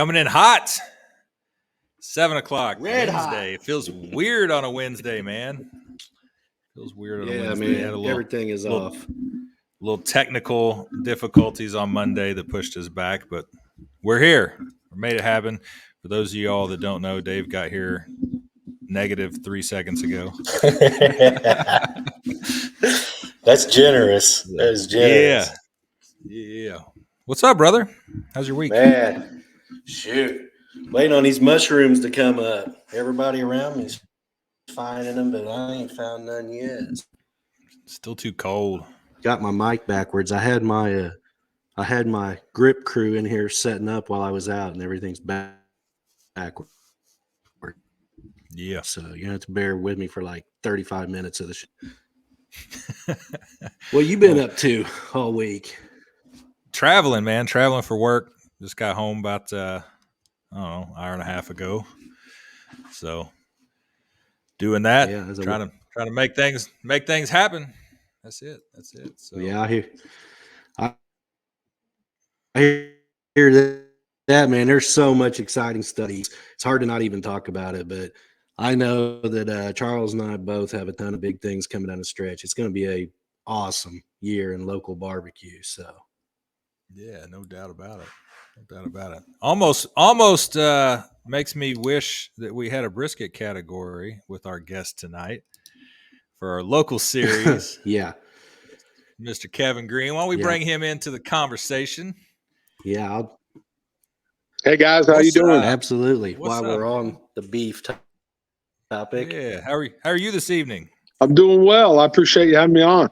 Coming in hot. 7 o'clock Red Wednesday. hot. It feels weird on a Wednesday, man. Feels weird on a Wednesday. Yeah, man. Everything is off. Little technical difficulties on Monday that pushed us back, but we're here. We made it happen. For those of you all that don't know, Dave got here negative 3 seconds ago. That's generous. That is generous. Yeah. What's up, brother? How's your week? Man, shoot. Waiting on these mushrooms to come up. Everybody around me's finding them, but I ain't found none yet. Still too cold. Got my mic backwards. I had my grip crew in here setting up while I was out, and everything's backward. Yeah. So you have to bear with me for like 35 minutes of the show. What you been up to all week? Traveling, man. Traveling for work. Just got home about an hour and a half ago. So doing that. Yeah, trying to make things happen. That's it. So yeah, I hear that, man. There's so much exciting stuff. It's hard to not even talk about it, but I know that Charles and I both have a ton of big things coming down the stretch. It's going to be a awesome year in local barbecue. So yeah, no doubt about it. Almost makes me wish that we had a brisket category with our guest tonight for our local series. Yeah. Mr. Kevin Greene. Why don't we bring him into the conversation? Yeah. Hey, guys. How you doing? Absolutely. While we're on the beef topic. Yeah. How are you this evening? I'm doing well. I appreciate you having me on.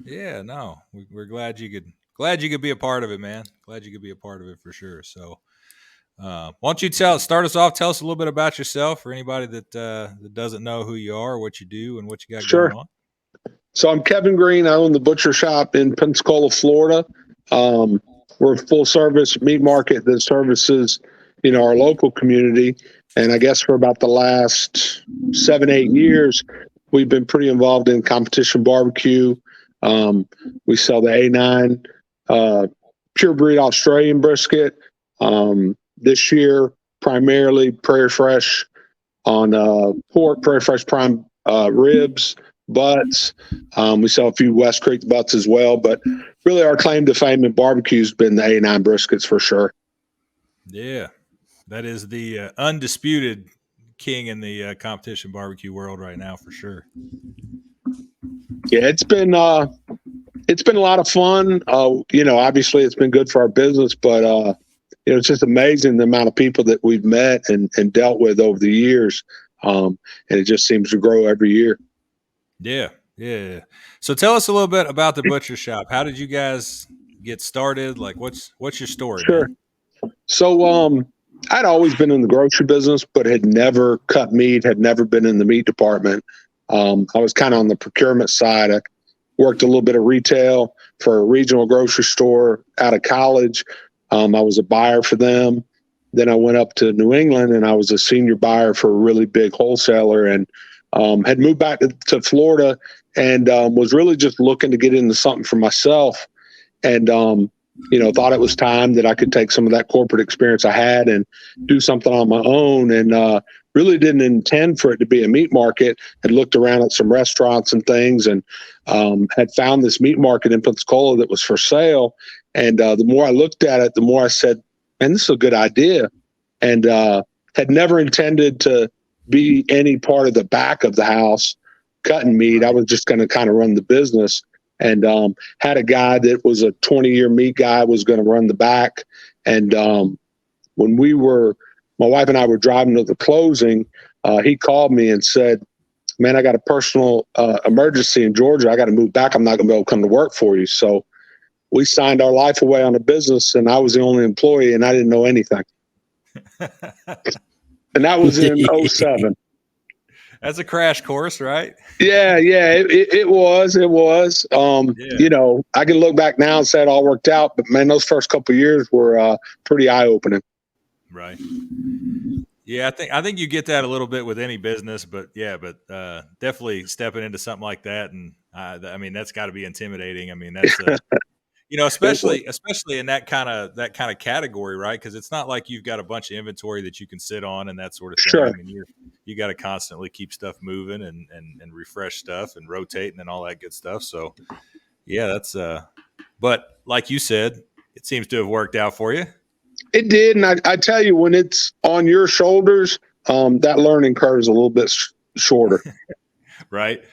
Yeah, no. We're glad you could be a part of it, man. Glad you could be a part of it for sure. So why don't you start us off, tell us a little bit about yourself for anybody that doesn't know who you are, what you do, and what you got going on. So I'm Kevin Greene. I own the Butcher Shoppe in Pensacola, Florida. We're a full-service meat market that services, our local community. And I guess for about the last 7-8 years, we've been pretty involved in competition barbecue. We sell the A9 pure breed Australian brisket. This year, primarily Prairie Fresh on pork, Prairie Fresh prime ribs, butts. We sell a few West Creek butts as well, but really our claim to fame in barbecue has been the A9 briskets for sure. Yeah, that is the undisputed king in the competition barbecue world right now for sure. Yeah, it's been a lot of fun. Obviously it's been good for our business, but it's just amazing the amount of people that we've met and dealt with over the years. And it just seems to grow every year. Yeah. So tell us a little bit about the Butcher Shoppe. How did you guys get started? Like, what's your story? Sure. Man? So, I'd always been in the grocery business, but had never cut meat, had never been in the meat department. I was kind of on the procurement side. I worked a little bit of retail for a regional grocery store out of college. I was a buyer for them. Then I went up to New England and I was a senior buyer for a really big wholesaler, and had moved back to Florida and was really just looking to get into something for myself. And, thought it was time that I could take some of that corporate experience I had and do something on my own, and really didn't intend for it to be a meat market. Had looked around at some restaurants and things, and had found this meat market in Pensacola that was for sale. And the more I looked at it, the more I said, man, this is a good idea. And had never intended to be any part of the back of the house cutting meat. I was just going to kind of run the business, and had a guy that was a 20-year meat guy was going to run the back. And when my wife and I were driving to the closing, he called me and said, man, I got a personal emergency in Georgia. I got to move back. I'm not going to be able to come to work for you. So we signed our life away on a business, and I was the only employee, and I didn't know anything. And that was in 2007. That's a crash course, right? Yeah, it was. I can look back now and say it all worked out, but man, those first couple of years were pretty eye-opening. Right. Yeah, I think you get that a little bit with any business, but definitely stepping into something like that, and I mean that's got to be intimidating. I mean that's especially in that kind of category, right? Because it's not like you've got a bunch of inventory that you can sit on and that sort of thing. Sure. I mean, you got to constantly keep stuff moving and refresh stuff and rotating and all that good stuff. So yeah, that's but like you said, it seems to have worked out for you. It did, and I tell you, when it's on your shoulders, that learning curve is a little bit shorter. Right.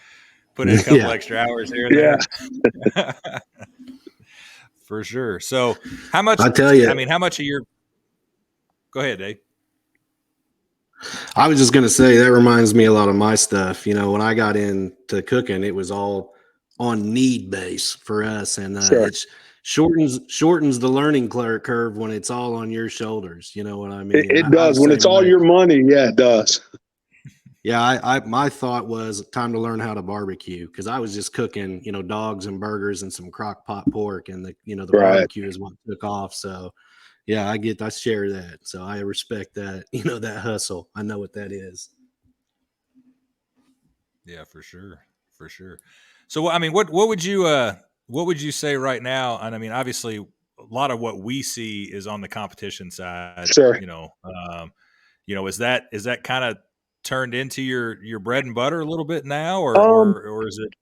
Put in a couple extra hours here and there. For sure. So how much, I tell you, I mean, how much of your, go ahead, Dave. I was just going to say that reminds me a lot of my stuff. When I got into cooking, it was all on need base for us. And Sure. it shortens the learning curve when it's all on your shoulders. You know what I mean? It does. When it's all your money, yeah, it does. Yeah, my thought was time to learn how to barbecue, because I was just cooking, dogs and burgers and some crock pot pork, and the Right. barbecue is what took off. So yeah, I share that. So I respect that, that hustle. I know what that is. Yeah, for sure. For sure. So, I mean, what would you say right now? And I mean, obviously a lot of what we see is on the competition side, Sure. Is that kind of turned into your bread and butter a little bit now, or is it?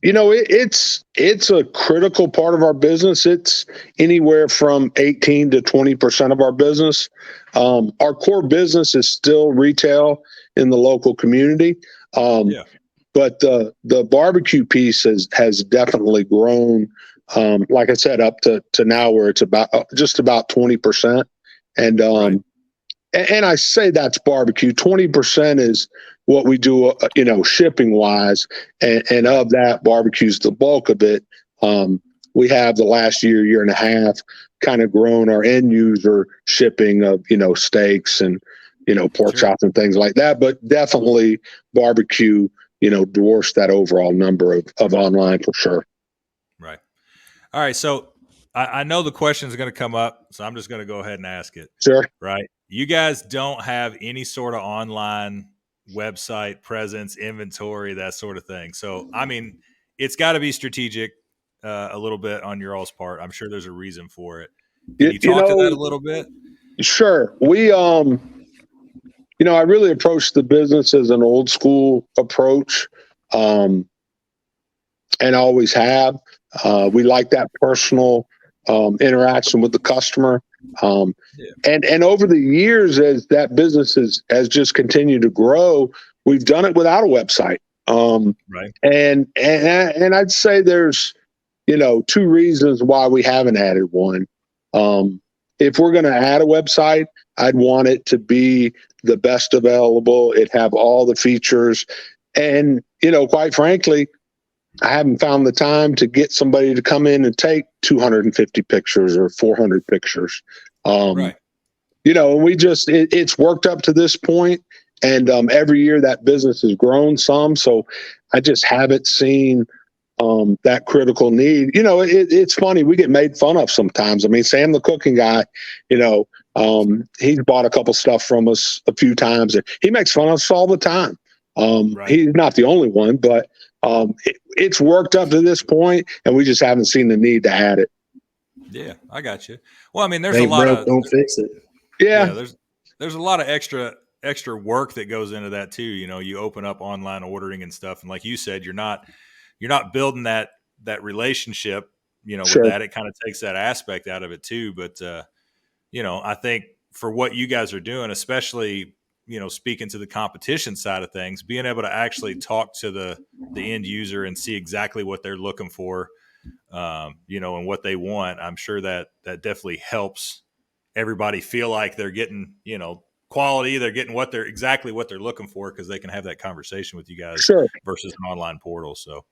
It's a critical part of our business. It's anywhere from 18 to 20% of our business. Our core business is still retail in the local community. But the barbecue piece has definitely grown. Like I said, up to now where it's about just about 20%. And Right. and I say that's barbecue. 20% is what we do, shipping wise, and of that, barbecue's the bulk of it. We have the last year and a half kind of grown our end user shipping of steaks and pork chops and things like that. But definitely barbecue, dwarfs that overall number of online for sure. Right. All right. So I know the question is going to come up, so I'm just going to go ahead and ask it. Sure. Right. You guys don't have any sort of online website presence, inventory, that sort of thing. So, I mean, it's got to be strategic a little bit on your all's part. I'm sure there's a reason for it. Can you talk to that a little bit? Sure. We, I really approach the business as an old school approach, and always have. We like that personal interaction with the customer. And over the years, as that business has just continued to grow, we've done it without a website. Right. And I'd say there's, two reasons why we haven't added one. If we're going to add a website, I'd want it to be the best available. It have all the features. And, quite frankly, I haven't found the time to get somebody to come in and take 250 pictures or 400 pictures. Right. And we just, it's worked up to this point, and every year that business has grown some. So I just haven't seen that critical need. It's funny. We get made fun of sometimes. I mean, Sam, the cooking guy, he's bought a couple stuff from us a few times, and he makes fun of us all the time. Right. He's not the only one, but it's worked up to this point, and we just haven't seen the need to add it. Yeah, I got you. Well, I mean, there's a lot of don't fix it. Yeah. There's a lot of extra work that goes into that too. You open up online ordering and stuff, and like you said, you're not building that relationship. Sure. With that, it kind of takes that aspect out of it too. But I think for what you guys are doing, especially speaking to the competition side of things, being able to actually talk to the end user and see exactly what they're looking for, and what they want, I'm sure that definitely helps everybody feel like they're getting, quality, they're getting exactly what they're looking for, because they can have that conversation with you guys. Sure. Versus an online portal. So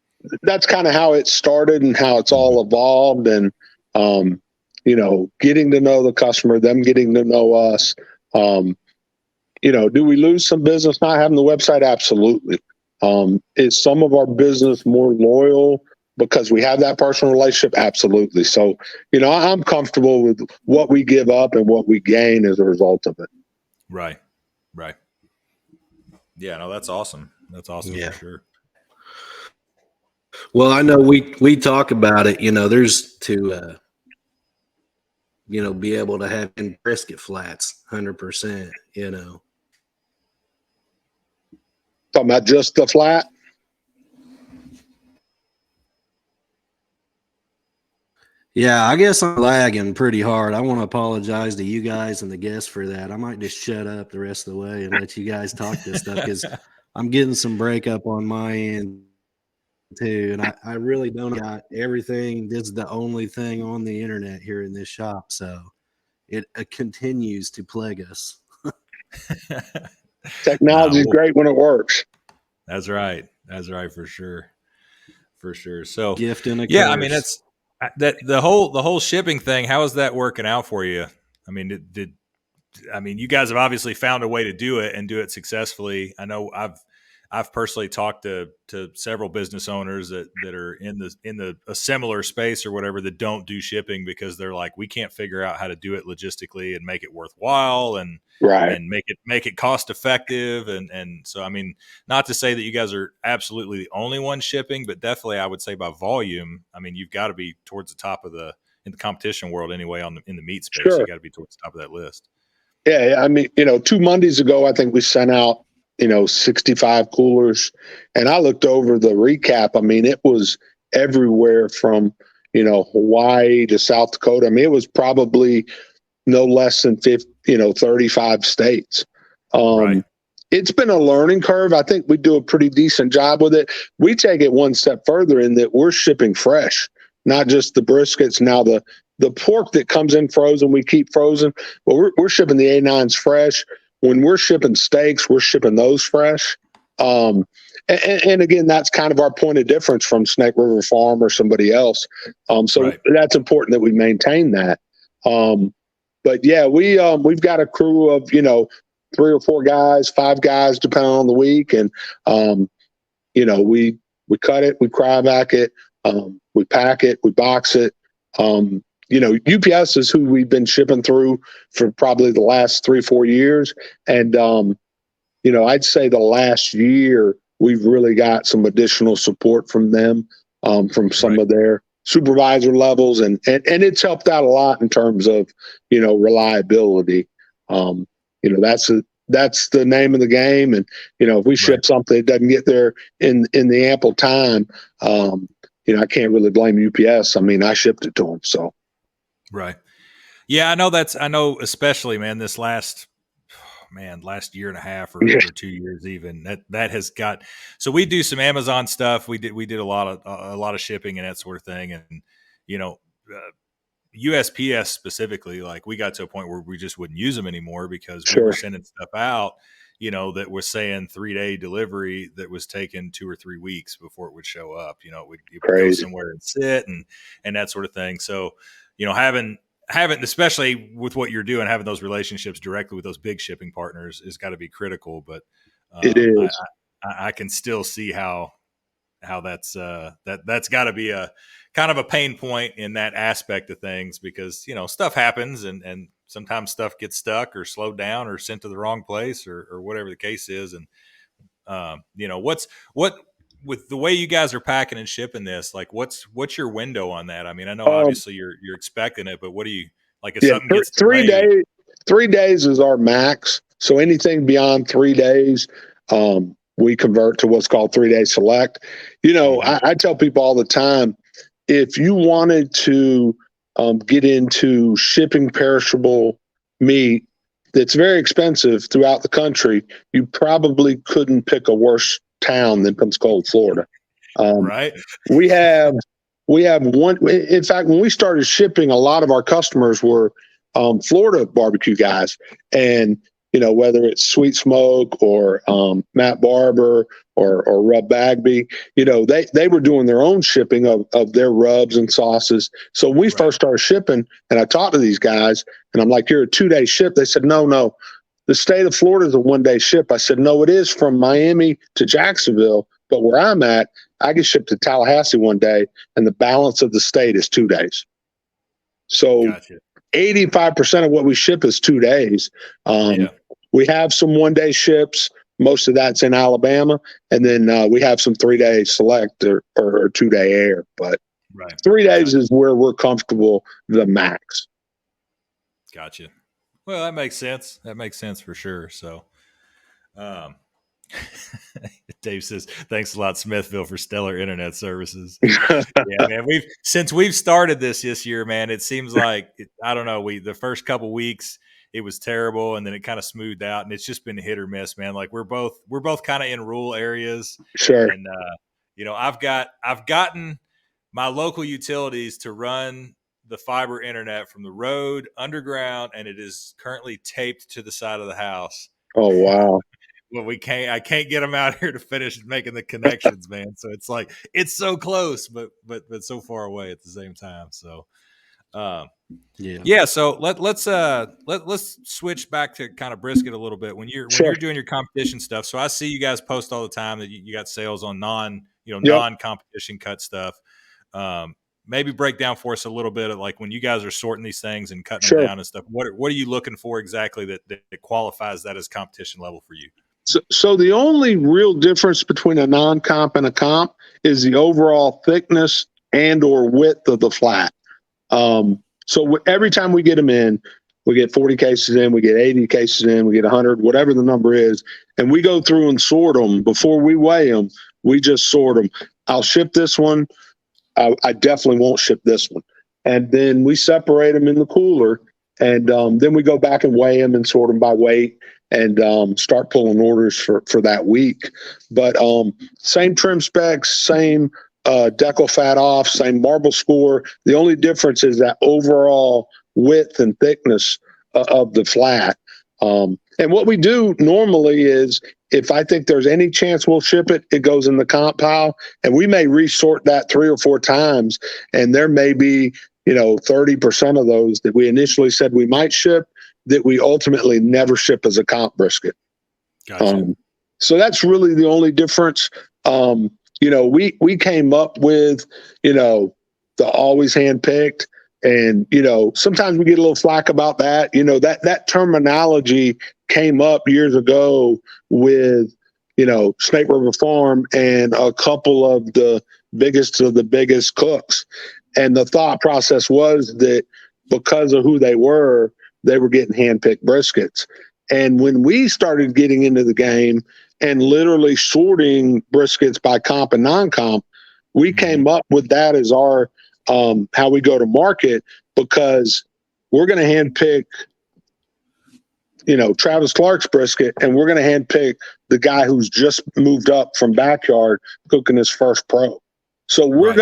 that's kind of how it started and how it's all evolved, and getting to know the customer, them getting to know us. Do we lose some business not having the website? Absolutely. Is some of our business more loyal because we have that personal relationship? Absolutely. So, I'm comfortable with what we give up and what we gain as a result of it. Right. Yeah, no, that's awesome. That's awesome. Yeah. For sure. Well, I know we talk about it. There's to be able to have in brisket flats, 100%. Talking about just the flat. Yeah, I guess I'm lagging pretty hard. I want to apologize to you guys and the guests for that. I might just shut up the rest of the way and let you guys talk this stuff because I'm getting some breakup on my end too. And I really don't got everything. This is the only thing on the internet here in this shop. So it continues to plague us. Technology is great when it works. That's right. That's right, for sure. For sure. So Gift and a yeah, curse. I mean, that's that the whole shipping thing. How is that working out for you? I mean, you guys have obviously found a way to do it and do it successfully. I know I've personally talked to several business owners that are in a similar space or whatever that don't do shipping because they're like, we can't figure out how to do it logistically and make it worthwhile and make it cost effective. And so, I mean, not to say that you guys are absolutely the only ones shipping, but definitely I would say by volume, I mean, you've got to be towards the top of in the competition world anyway, in the meat space. Sure. You got to be towards the top of that list. Yeah. I mean, 2 Mondays ago, I think we sent out 65 coolers. And I looked over the recap. I mean, it was everywhere from, Hawaii to South Dakota. I mean, it was probably no less than 35 states. Right. It's been a learning curve. I think we do a pretty decent job with it. We take it one step further in that we're shipping fresh, not just the briskets. Now the pork that comes in frozen, we keep frozen, but we're shipping the A9s fresh. When we're shipping steaks, we're shipping those fresh. And again, that's kind of our point of difference from Snake River Farm or somebody else. So that's important that we maintain that. But yeah, we've got a crew of, 3 or 4 guys, 5 guys, depending on the week. And, we cut it, we cryovac it, we pack it, we box it. UPS is who we've been shipping through for probably the last 3-4 years. And, I'd say the last year we've really got some additional support from them, from some of their supervisor levels. And it's helped out a lot in terms of, reliability. That's the name of the game. And, if we ship something that doesn't get there in the ample time, I can't really blame UPS. I mean, I shipped it to them. So. Right. Yeah, I know especially, man, this last year and a half or 2 years even, that has got, so we do some Amazon stuff. We did a lot of shipping and that sort of thing. And, USPS specifically, like we got to a point where we just wouldn't use them anymore because we were sending stuff out, that was saying 3-day delivery that was taking 2 or 3 weeks before it would show up. It would go somewhere and sit and that sort of thing. So, having, especially with what you're doing, having those relationships directly with those big shipping partners has got to be critical. But it is. I can still see how that's that's got to be a kind of a pain point in that aspect of things because stuff happens and sometimes stuff gets stuck or slowed down or sent to the wrong place or whatever the case is. And what with the way you guys are packing and shipping this, like what's your window on that? I mean, I know obviously you're expecting it, but what do you like if something gets delayed? 3 days? 3 days is our max. So anything beyond 3 days, we convert to what's called 3-day select. I tell people all the time, if you wanted to get into shipping perishable meat that's very expensive throughout the country, you probably couldn't pick a worse town than Pensacola, Florida. Right. We have one. In fact, when we started shipping, a lot of our customers were Florida barbecue guys, and whether it's Sweet Smoke or Matt Barber or Rub Bagby, they were doing their own shipping of their rubs and sauces. So when we first started shipping, and I talked to these guys, and I'm like, "You're a 2-day ship." They said, "No. The state of Florida is a 1-day ship." I said, "No, it is from Miami to Jacksonville, but where I'm at, I get shipped to Tallahassee 1 day, and the balance of the state is 2 days." So. Gotcha. 85% of what we ship is 2 days. We have some 1-day ships. Most of that's in Alabama. And then we have some 3-day select or 2-day air. But Right. 3 days is where we're comfortable the max. Gotcha. Well, that makes sense. That makes sense for sure. So, Dave says, "Thanks a lot, Smithville, for stellar internet services." Yeah, man. Since we've started this year, man. It seems like I don't know. The first couple weeks it was terrible, and then it kind of smoothed out, and it's just been hit or miss, man. Like we're both kind of in rural areas, Sure. and I've gotten my local utilities to run the fiber internet from the road underground, and it is currently taped to the side of the house. Oh, wow. Well, I can't get them out here to finish making the connections, man. So it's like, it's so close, but so far away at the same time. So, yeah. So let's switch back to kind of brisket a little bit when you're doing your competition stuff. So I see you guys post all the time that you got sales on non-competition cut stuff. Maybe break down for us a little bit of like when you guys are sorting these things and cutting them down and stuff. What are you looking for exactly that qualifies that as competition level for you? So the only real difference between a non-comp and a comp is the overall thickness and or width of the flat. So every time we get them in, we get 40 cases in, we get 80 cases in, we get 100, whatever the number is, and we go through and sort them. Before we weigh them, we just sort them. I'll ship this one. I definitely won't ship this one. And then we separate them in the cooler, and then we go back and weigh them and sort them by weight and start pulling orders for that week. But same trim specs, same decal fat off, same marble score. The only difference is that overall width and thickness of the flat. And what we do normally is if I think there's any chance we'll ship it, it goes in the comp pile, and we may resort that 3 or 4 times, and there may be 30% of those that we initially said we might ship that we ultimately never ship as a comp brisket. Gotcha. So that's really the only difference. We came up with the always handpicked, and sometimes we get a little flack about that. That terminology came up years ago with Snake River Farm and a couple of the biggest of the biggest cooks, and the thought process was that because of who they were getting handpicked briskets. And when we started getting into the game and literally sorting briskets by comp and non-comp, we came up with that as our how we go to market, because we're going to handpick Travis Clark's brisket, and we're going to handpick the guy who's just moved up from backyard cooking his first pro. So we're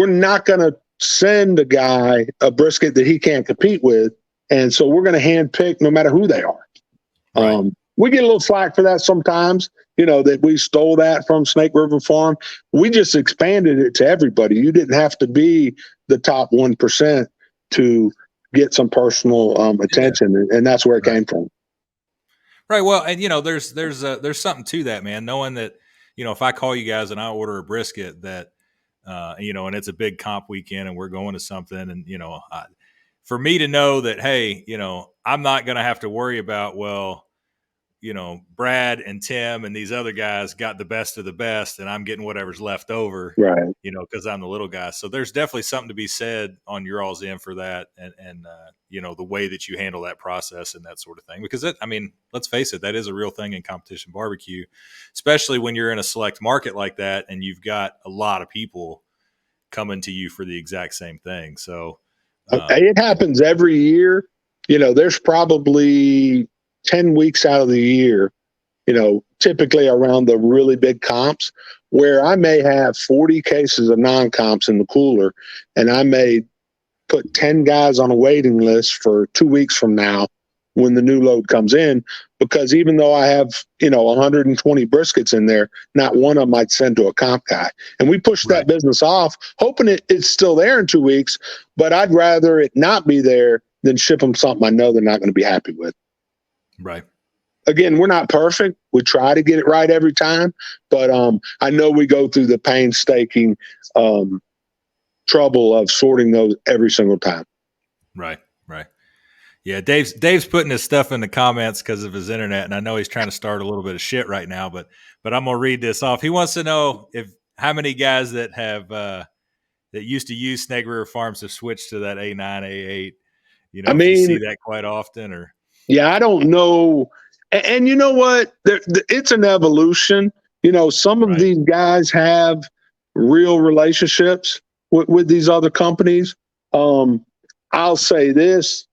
not going to send a guy a brisket that he can't compete with. And so we're going to handpick no matter who they are. Right. We get a little flack for that sometimes, that we stole that from Snake River Farm. We just expanded it to everybody. You didn't have to be the top 1% to get some personal attention, and that's where it came from. Right. Well, and there's something to that, man. Knowing that, if I call you guys and I order a brisket that, and it's a big comp weekend and we're going to something, and for me to know that, hey, I'm not going to have to worry about, Brad and Tim and these other guys got the best of the best, and I'm getting whatever's left over, right? Because I'm the little guy. So there's definitely something to be said on your all's end for that, and the way that you handle that process and that sort of thing. Because let's face it, that is a real thing in competition barbecue, especially when you're in a select market like that and you've got a lot of people coming to you for the exact same thing. So it happens every year. There's probably 10 weeks out of the year, typically around the really big comps, where I may have 40 cases of non-comps in the cooler, and I may put 10 guys on a waiting list for 2 weeks from now when the new load comes in, because even though I have, 120 briskets in there, not one of them I'd send to a comp guy. And we push that business off, hoping it's still there in 2 weeks, but I'd rather it not be there than ship them something I know they're not going to be happy with. Right. Again, we're not perfect. We try to get it right every time, but I know we go through the painstaking trouble of sorting those every single time. Right. Yeah, Dave's putting his stuff in the comments because of his internet, and I know he's trying to start a little bit of shit right now. But I'm gonna read this off. He wants to know if how many guys that have that used to use Snake River Farms have switched to that A9, A8. You I know, if you see mean, that quite often, or yeah, I don't know. And you know what? It's an evolution. You know, some of right, these guys have real relationships with these other companies. I'll say this.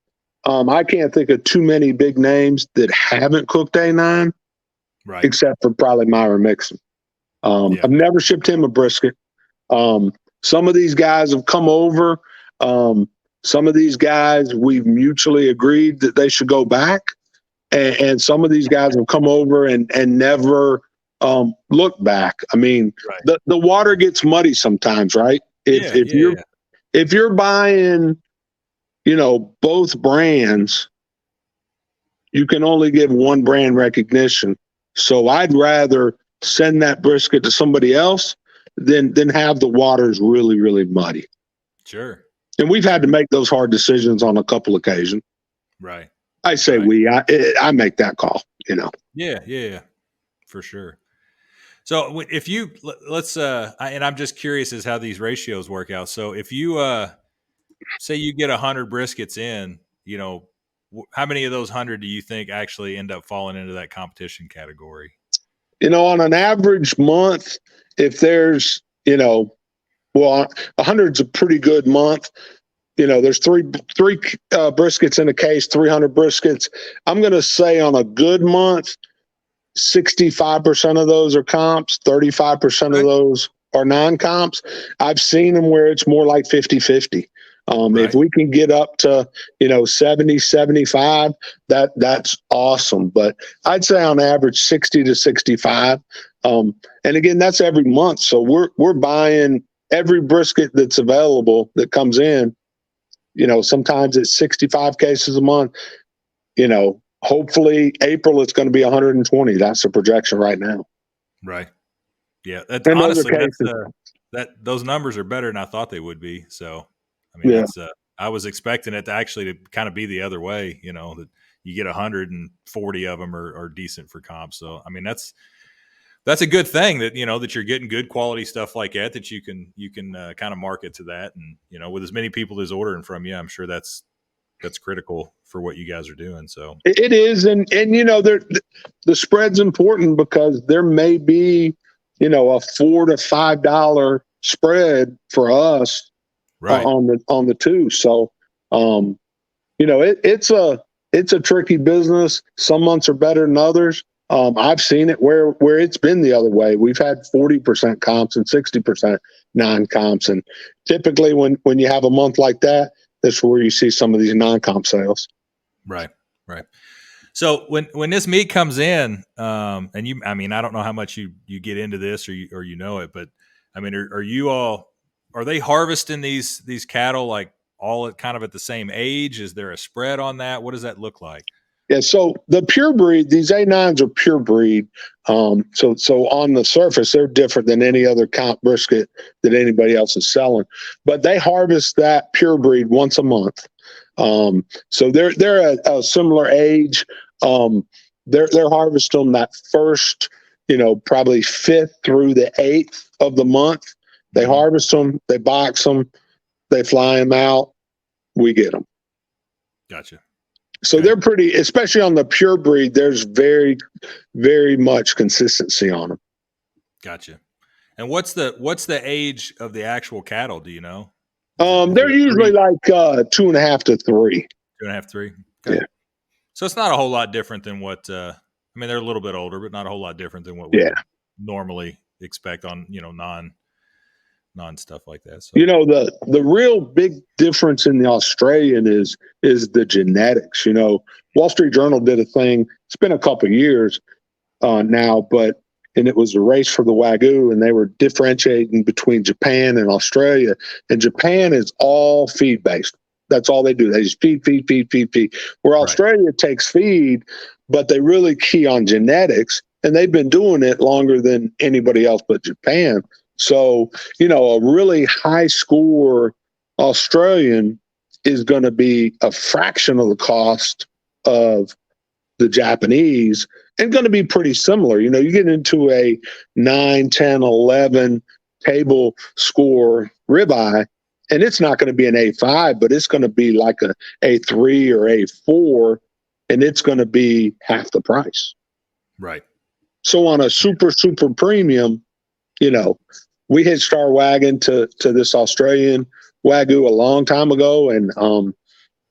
I can't think of too many big names that haven't cooked A9, right, except for probably Myron Mixon. yeah, I've never shipped him a brisket. Some of these guys have come over. Some of these guys we've mutually agreed that they should go back. And some of these guys have come over and never looked back. I mean, right, the water gets muddy sometimes, right? yeah, yeah, If you're buying, you know, both brands, you can only give one brand recognition. So I'd rather send that brisket to somebody else than have the waters really, really muddy. sure, And we've had to make those hard decisions on a couple occasions. right, I say right. I make that call, you know. Yeah, for sure. So if you let's and I'm just curious as how these ratios work out. So if you say you get 100 briskets in, you know, how many of those 100 do you think actually end up falling into that competition category? You know, on an average month, if there's, you know, well, 100's a pretty good month. You know, there's three briskets in a case, 300 briskets. I'm going to say on a good month, 65% of those are comps, 35% of Okay. those are non-comps. I've seen them where it's more like 50-50. If Right. we can get up to, you know, 70, 75, that's awesome. But I'd say on average 60 to 65. And again, that's every month. So we're buying every brisket that's available that comes in. You know, sometimes it's 65 cases a month. You know, hopefully April it's going to be 120. That's the projection right now. Right. Yeah. That's And those are honestly cases. that those numbers are better than I thought they would be. So, I mean, Yeah. that's I was expecting it to actually to kind of be the other way. You know, that you get 140 of them are decent for comps. So, I mean, that's a good thing that you know that you're getting good quality stuff like that you can kind of market to that, and you know with as many people as ordering from you, I'm sure that's critical for what you guys are doing. So It is, and you know, the spread's important because there may be, you know, a $4 to $5 spread for us right, on the two. So, you know, it's a tricky business. Some months are better than others. I've seen it where it's been the other way. We've had 40% comps and 60% non-comps, and typically when you have a month like that, that's where you see some of these non-comp sales. right. So when this meat comes in, and you, I mean, I don't know how much you get into this or you know it, but I mean, are they harvesting these cattle like all at kind of at the same age? Is there a spread on that? What does that look like? Yeah, so the pure breed, these A9s are pure breed. So on the surface, they're different than any other comp brisket that anybody else is selling. But they harvest that pure breed once a month. So they're a similar age. They're harvesting that first, you know, probably 5th through the 8th of the month. They harvest them, they box them, they fly them out. We get them. Gotcha. So Okay. they're pretty, especially on the pure breed, there's very, very much consistency on them. Gotcha. And what's the age of the actual cattle? Do you know? Is They're it usually 3, like 2.5 to 3. 2.5, 3? Okay. Yeah. So it's not a whole lot different than what I mean. They're a little bit older, but not a whole lot different than what we Yeah. would normally expect on non stuff like that. So You know, the real big difference in the Australian is the genetics. You know, Wall Street Journal did a thing. It's been a couple of years now, and it was a race for the Wagyu, and they were differentiating between Japan and Australia. And Japan is all feed based. That's all they do. They just feed. Where right, Australia takes feed, but they really key on genetics, and they've been doing it longer than anybody else but Japan. So, you know, a really high score Australian is going to be a fraction of the cost of the Japanese and going to be pretty similar. You know, you get into a 9, 10, 11 table score ribeye, and it's not going to be an A5, but it's going to be like a A3 or A4, and it's going to be half the price. Right. So on a super, super premium, you know, we hitched our wagon to this Australian Wagyu a long time ago. And,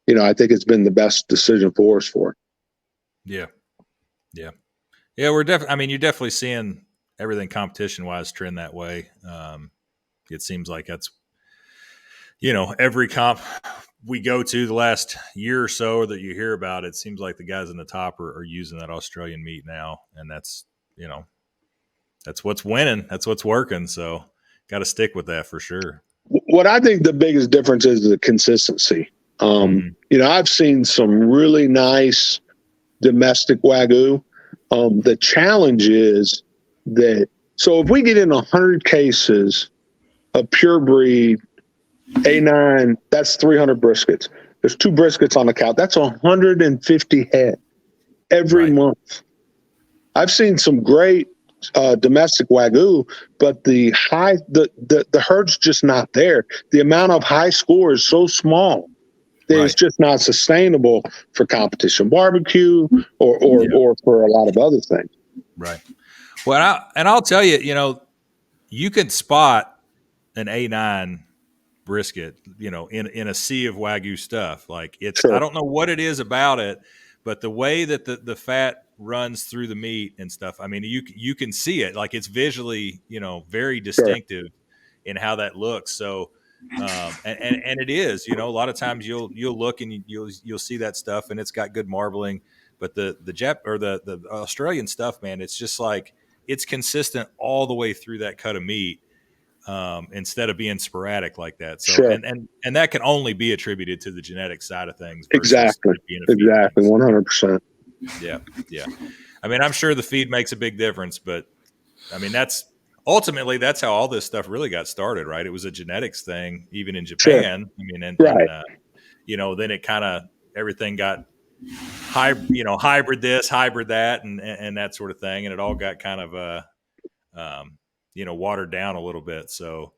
you know, I think it's been the best decision for us for it. Yeah. Yeah. Yeah. We're definitely, I mean, you're definitely seeing everything competition wise trend that way. It seems like that's, you know, every comp we go to the last year or so that you hear about, it seems like the guys in the top are using that Australian meat now. And that's, you know, that's what's winning. That's what's working. So got to stick with that for sure. What I think the biggest difference is the consistency. You know, I've seen some really nice domestic Wagyu. The challenge is that, so if we get in 100 cases of pure breed A9, that's 300 briskets. There's 2 briskets on the couch. That's 150 head every month. I've seen some great domestic Wagyu, but the herd's just not there. The amount of high score is so small that it's just not sustainable for competition barbecue or for a lot of other things. Right. Well, I'll tell you, you know, you can spot an A9 brisket, you know, in a sea of Wagyu stuff. Like it's, I don't know what it is about it, but the way that the fat runs through the meat and stuff, I mean, you can see it, like it's visually, you know, very distinctive in how that looks. So, and it is, you know, a lot of times you'll look and you'll see that stuff and it's got good marbling, but the Australian stuff, man, it's just like, it's consistent all the way through that cut of meat. Instead of being sporadic like that. So, and that can only be attributed to the genetic side of things. Exactly. 100%. Yeah. Yeah. I mean, I'm sure the feed makes a big difference, but I mean, that's how all this stuff really got started, right? It was a genetics thing, even in Japan. I mean, and you know, then it kind of, everything got hybrid this, hybrid that, and that sort of thing. And it all got kind of, you know, watered down a little bit. So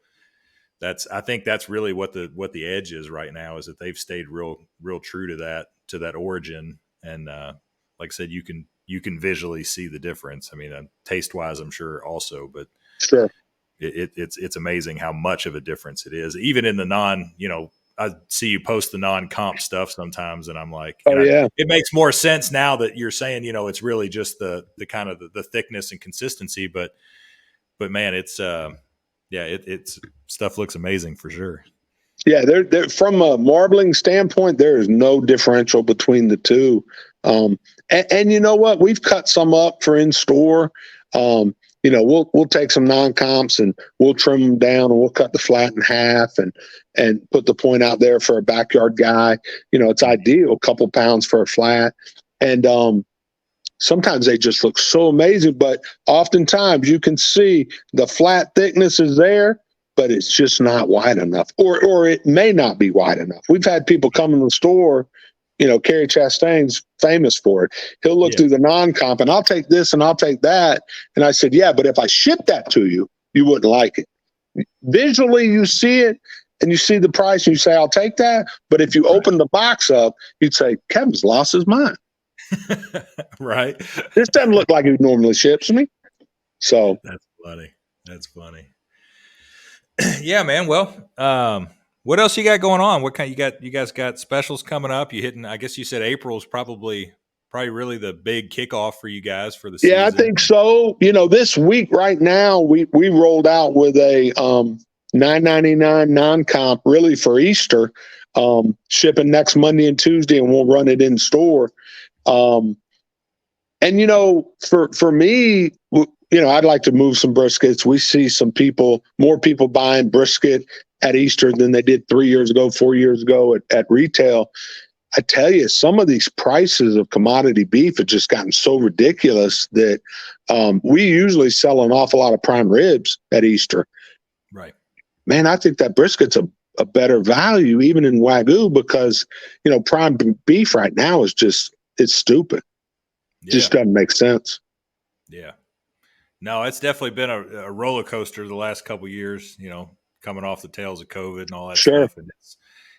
I think that's really what the edge is right now, is that they've stayed real true to that origin. And like I said, you can visually see the difference. I mean, taste wise, I'm sure also, but it's amazing how much of a difference it is, even in the non, you know, I see you post the non-comp stuff sometimes, and I'm like, it makes more sense now that you're saying, you know, it's really just the kind of the thickness and consistency, but man, it's it's stuff looks amazing for sure. Yeah, they're from a marbling standpoint, there is no differential between the two. And you know what? We've cut some up for in store. You know, we'll take some non-comps and we'll trim them down and we'll cut the flat in half and put the point out there for a backyard guy. You know, it's ideal, a couple pounds for a flat. And sometimes they just look so amazing, but oftentimes you can see the flat thickness is there, but it's just not wide enough, or it may not be wide enough. We've had people come in the store, you know, Kerry Chastain's famous for it. He'll look through the non-comp and I'll take this and I'll take that. And I said, yeah, but if I ship that to you, you wouldn't like it. Visually, you see it and you see the price and you say, I'll take that. But if you open the box up, you'd say, Kevin's lost his mind. Right. This doesn't look like he normally ships me. So that's funny. Yeah, man. Well, what else you got going on? What kind you guys got specials coming up? You hitting, I guess you said April's probably really the big kickoff for you guys for the season. Yeah, I think so. You know, this week right now we rolled out with a $9.99 non-comp really for Easter, shipping next Monday and Tuesday, and we'll run it in store. And you know, for me, you know, I'd like to move some briskets. We see more people buying brisket at Easter than they did 3 years ago, 4 years ago at retail. I tell you, some of these prices of commodity beef have just gotten so ridiculous that we usually sell an awful lot of prime ribs at Easter. Right. Man, I think that brisket's a better value even in Wagyu because, prime beef right now is it's stupid. Yeah. Just doesn't make sense. Yeah. No, it's definitely been a roller coaster the last couple of years, coming off the tails of COVID and all that Sure. stuff. And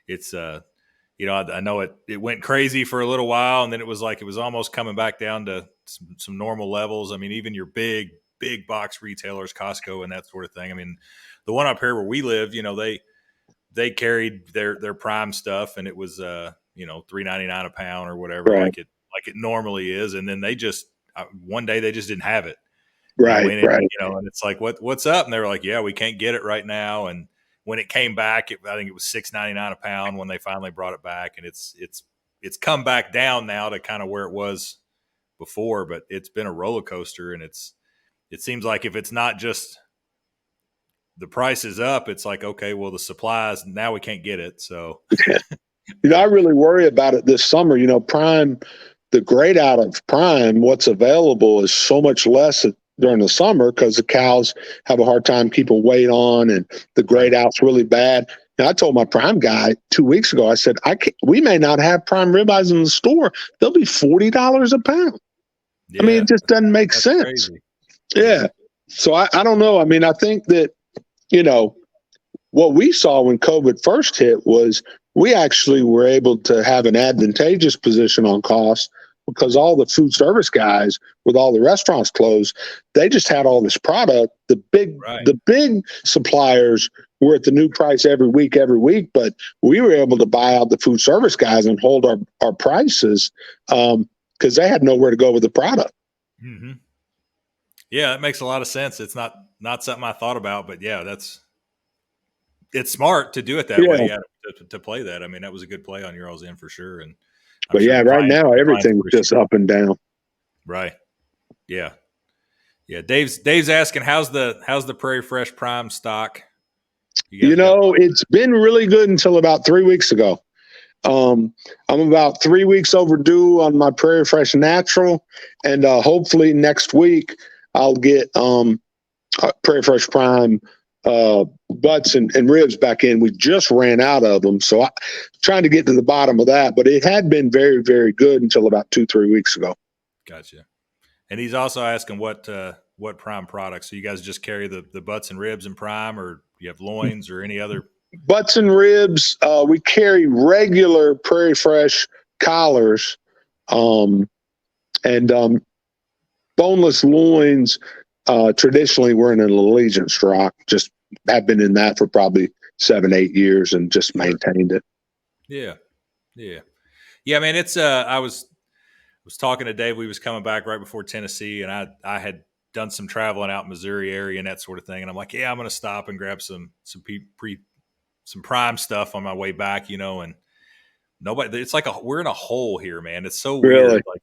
it's I know it went crazy for a little while, and then it was almost coming back down to some normal levels. I mean, even your big box retailers, Costco and that sort of thing. I mean, the one up here where we live, they carried their prime stuff, and it was $3.99 a pound or whatever, Right. like it normally is. And then they just one day they just didn't have it. Right. Right. And it's like, what's up? And they were like, yeah, we can't get it right now. And when it came back, I think it was $6.99 a pound when they finally brought it back, and it's come back down now to kind of where it was before. But it's been a roller coaster, and it seems like if it's not just the price is up, it's like, okay, well, the supplies now we can't get it. So, I really worry about it this summer. Prime, the grade out of prime, what's available is so much less during the summer because the cows have a hard time keeping weight on, and the grade out's really bad. And I told my prime guy 2 weeks ago, I said, we may not have prime ribeyes in the store. They'll be $40 a pound. yeah, I mean, it just doesn't make sense. Crazy. Yeah. So I don't know. I mean, I think that, what we saw when COVID first hit was we actually were able to have an advantageous position on cost because all the food service guys with all the restaurants closed, they just had all this product. The big suppliers were at the new price every week, but we were able to buy out the food service guys and hold our prices because they had nowhere to go with the product. Mm-hmm. Yeah, that makes a lot of sense. It's not something I thought about, but yeah, it's smart to do it that way. Yeah, to play that. I mean, that was a good play on your all's end for sure. And right now everything's just up and down. Right. Yeah. Yeah. Dave's asking, how's the Prairie Fresh Prime stock? It's been really good until about 3 weeks ago. I'm about 3 weeks overdue on my Prairie Fresh Natural, and hopefully next week I'll get Prairie Fresh Prime butts and ribs back in. We just ran out of them, so I'm trying to get to the bottom of that. But it had been very, very good until about 2-3 weeks ago. Gotcha. And he's also asking what prime products. So you guys just carry the butts and ribs in prime, or you have loins or any other? Butts and ribs. We carry regular Prairie Fresh collars, and boneless loins. Traditionally, we're in an Allegiance stock. Just have been in that for probably 7-8 years and just maintained it. Yeah. I mean, it's I was talking to Dave. We was coming back right before Tennessee, and I had done some traveling out in Missouri area and that sort of thing. And I'm like, yeah, I'm going to stop and grab some prime stuff on my way back, and nobody. It's like we're in a hole here, man. It's so Really? weird. Like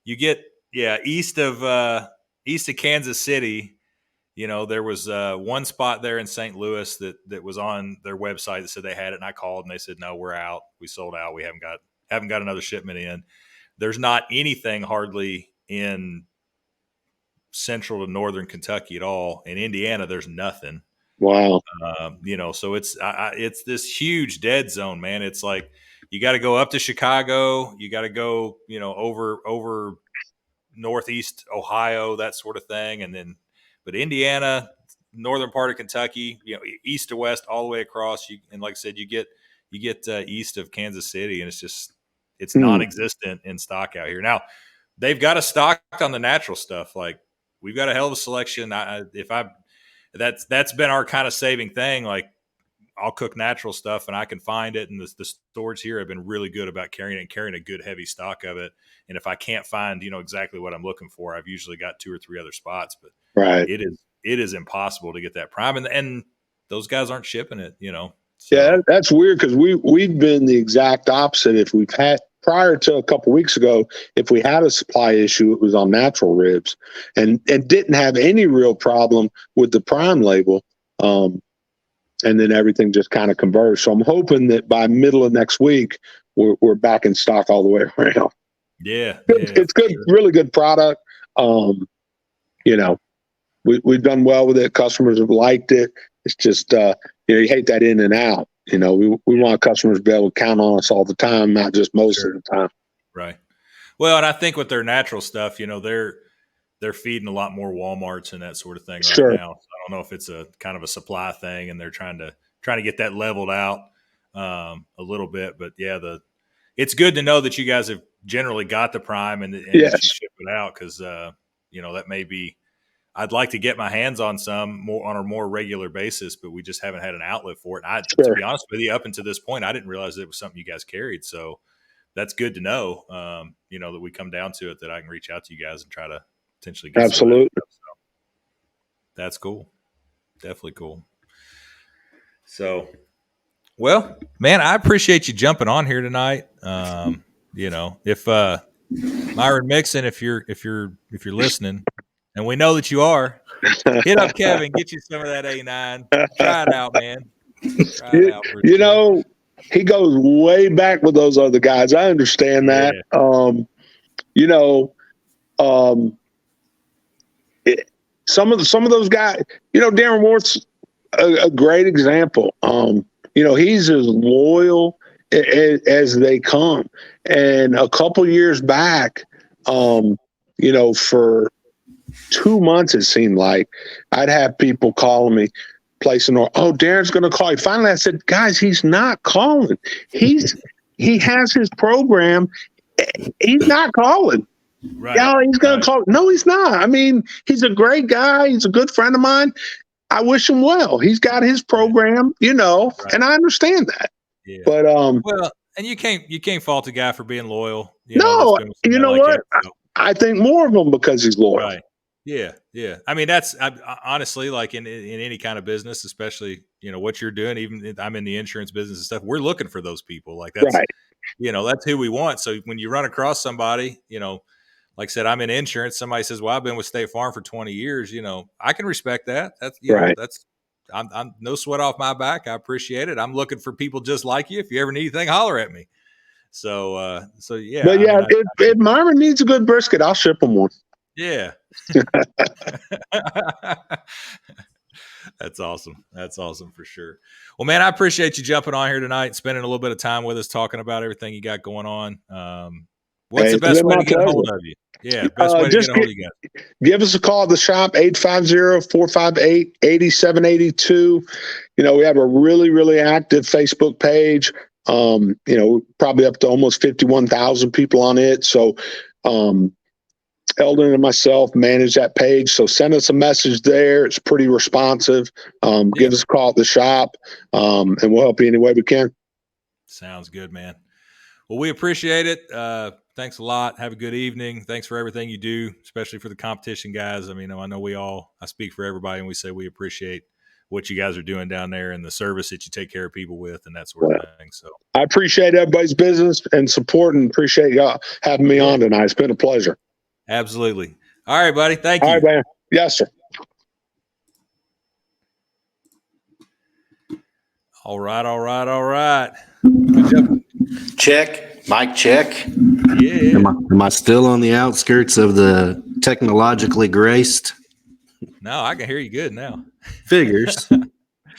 you get east of Kansas City. There was one spot there in St. Louis that was on their website that said they had it, and I called and they said, no, we're out. We sold out. We haven't got another shipment in. There's not anything hardly in central to northern Kentucky at all. In Indiana, there's nothing. Wow. So it's this huge dead zone, man. It's like you got to go up to Chicago. You got to go, over northeast Ohio, that sort of thing. But Indiana, northern part of Kentucky, east to west, all the way across. And like I said, you get east of Kansas City, and it's non-existent in stock out here. Now, they've got us stocked on the natural stuff. Like, we've got a hell of a selection. That's been our kind of saving thing. Like, I'll cook natural stuff and I can find it. And the stores here have been really good about carrying a good heavy stock of it. And if I can't find, exactly what I'm looking for, I've usually got 2 or 3 other spots, but right. It is impossible to get that prime. And those guys aren't shipping it, So. Yeah, that's weird because we've been the exact opposite. If we've had, prior to a couple of weeks ago, if we had a supply issue, it was on natural ribs and didn't have any real problem with the prime label. And then everything just kind of converged. So I'm hoping that by middle of next week, we're back in stock all the way around. Yeah. It's good, sure. Really good product. We've done well with it. Customers have liked it. It's just, you hate that in and out. You know, we want customers to be able to count on us all the time, not just most of the time. Right. Well, and I think with their natural stuff, they're feeding a lot more Walmarts and that sort of thing right Sure. now. So I don't know if it's a kind of a supply thing, and they're trying to get that leveled out a little bit. But yeah, it's good to know that you guys have generally got the prime and that Yes. you ship it out, because that may be. I'd like to get my hands on some more on a more regular basis, but we just haven't had an outlet for it. And to be honest with you, up until this point, I didn't realize it was something you guys carried. So that's good to know. That we come down to it, that I can reach out to you guys and try to potentially get Absolutely. some. So that's cool. Definitely cool. So, well, man, I appreciate you jumping on here tonight. If Myron Mixon, if you're listening, and we know that you are, hit up Kevin, get you some of that A9. Try it out, man. He goes way back with those other guys. I understand that. Some of those guys, Darren Worth's a great example. He's as loyal as they come. And a couple years back, for 2 months, it seemed like I'd have people calling me, placing order. Oh, Darren's going to call you. Finally, I said, guys, he's not calling. He has his program. He's not calling. Right. Yeah, he's going to call. No, he's not. I mean, he's a great guy. He's a good friend of mine. I wish him well. He's got his program, and I understand that. Yeah. But well, and you can't fault a guy for being loyal. No, you know what? I think more of him because he's loyal. Right. Yeah. Yeah. I mean, that's honestly, like in any kind of business, especially, what you're doing, even I'm in the insurance business and stuff, we're looking for those people. Like that's, right. That's who we want. So when you run across somebody, like I said, I'm in insurance. Somebody says, well, I've been with State Farm for 20 years. I can respect that. That's, right. I'm no sweat off my back. I appreciate it. I'm looking for people just like you. If you ever need anything, holler at me. So yeah. But yeah, if Myron needs a good brisket, I'll ship him one. Yeah. That's awesome. That's awesome for sure. Well, man, I appreciate you jumping on here tonight, spending a little bit of time with us, talking about everything you got going on. What's the best way to get a hold of you? Yeah, best way to get a hold of you guys. Give us a call at the shop, 850-458-8782. We have a really, really active Facebook page. Probably up to almost 51,000 people on it. So Eldon and myself manage that page. So send us a message there. It's pretty responsive. Give us a call at the shop, and we'll help you any way we can. Sounds good, man. Well, we appreciate it. Thanks a lot. Have a good evening. Thanks for everything you do, especially for the competition guys. I mean, I know I speak for everybody, and we say we appreciate what you guys are doing down there and the service that you take care of people with and that sort of thing. So I appreciate everybody's business and support, and appreciate y'all having me on tonight. It's been a pleasure. Absolutely. All right, buddy. Thank you. All right, man. Yes, sir. All right. Good job. Check. Mic check. Yeah. Am I still on the outskirts of the technologically graced? No, I can hear you good now. Figures.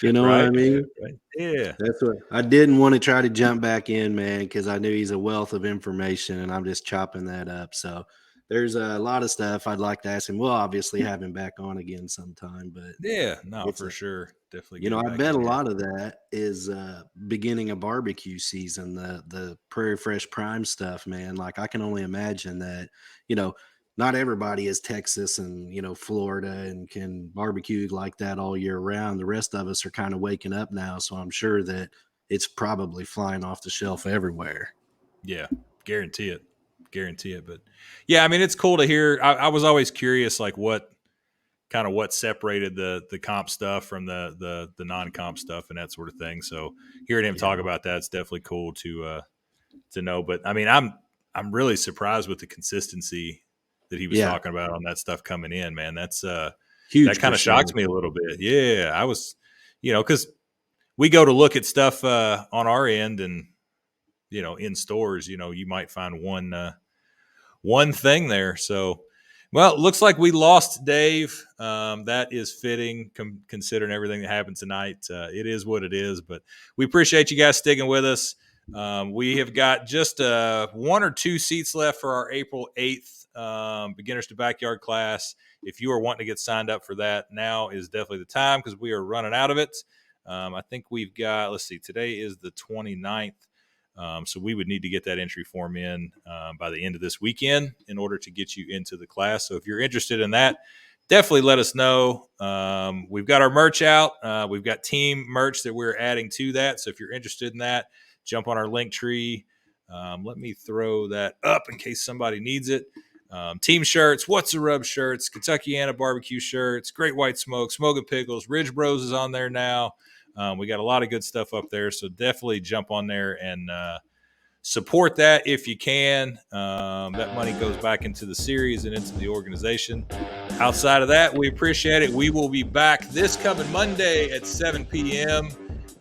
You know what I mean? Right. Yeah. That's what I didn't want to try to jump back in, man, because I knew he's a wealth of information and I'm just chopping that up. So there's a lot of stuff I'd like to ask him. We'll obviously have him back on again sometime, but yeah, no, for sure. Definitely. I bet a lot of that is beginning of barbecue season, the Prairie Fresh Prime stuff, man. Like I can only imagine that, not everybody is Texas and, Florida and can barbecue like that all year round. The rest of us are kind of waking up now. So I'm sure that it's probably flying off the shelf everywhere. Yeah, guarantee it. But yeah, I mean, it's cool to hear. I was always curious, like what separated the comp stuff from the non-comp stuff and that sort of thing. So hearing him talk about that's definitely cool to know. But I mean, I'm really surprised with the consistency that he was talking about on that stuff coming in, man. That's huge. That kind of shocks me a little bit. Yeah, I was, because we go to look at stuff on our end, and in stores, you might find one thing there. So, Well, it looks like we lost Dave. That is fitting, considering everything that happened tonight. It is what it is, but we appreciate you guys sticking with us. We have got just 1 or 2 seats left for our April 8th Beginners to Backyard class. If you are wanting to get signed up for that, now is definitely the time because we are running out of it. I think we've got, let's see, today is the 29th. So we would need to get that entry form in by the end of this weekend in order to get you into the class. So if you're interested in that, definitely let us know. We've got our merch out. We've got team merch that we're adding to that. So if you're interested in that, jump on our link tree. Let me throw that up in case somebody needs it. Team shirts, What's the Rub shirts, Kentuckiana barbecue shirts, Great White Smoke, Smoking Pickles, Ridge Bros is on there now. We got a lot of good stuff up there, so definitely jump on there and support that if you can. That money goes back into the series and into the organization. Outside of that, we appreciate it. We will be back this coming Monday at 7 p.m.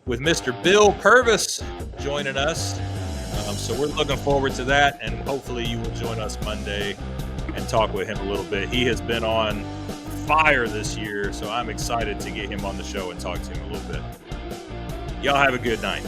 with Mr. Bill Purvis joining us. So we're looking forward to that, and hopefully you will join us Monday and talk with him a little bit. He has been on fire this year, so I'm excited to get him on the show and talk to him a little bit. Y'all have a good night.